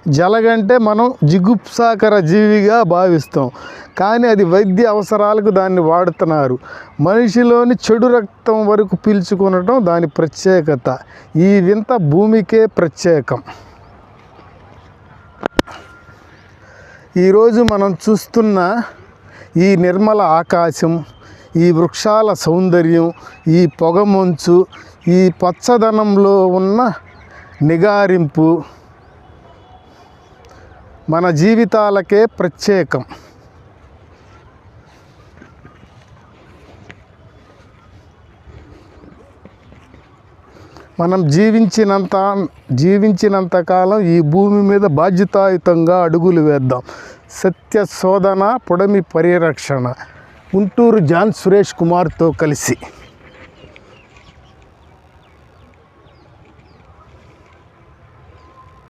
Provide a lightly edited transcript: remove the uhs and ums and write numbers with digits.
జలగంటే మనం జిగుప్సాకర జీవిగా భావిస్తాం, కానీ అది వైద్య అవసరాలకు దాన్ని వాడుతున్నారు. మనిషిలోని చెడు రక్తం వరకు పీల్చుకొనటం దాని ప్రత్యేకత. ఈ వింత భూమికే ప్రత్యేకం. ఈరోజు మనం చూస్తున్న ఈ నిర్మల ఆకాశం, ఈ వృక్షాల సౌందర్యం, ఈ పొగమంచు, ఈ పచ్చదనంలో ఉన్న నిగారింపు మన జీవితాలకే ప్రత్యేకం. మనం జీవించినంత కాలం ఈ భూమి మీద బాధ్యతాయుతంగా అడుగులు వేద్దాం. సత్య శోధన, పుడమి పరిరక్షణ. గుంటూరు జాన్ సురేష్ కుమార్తో కలిసి.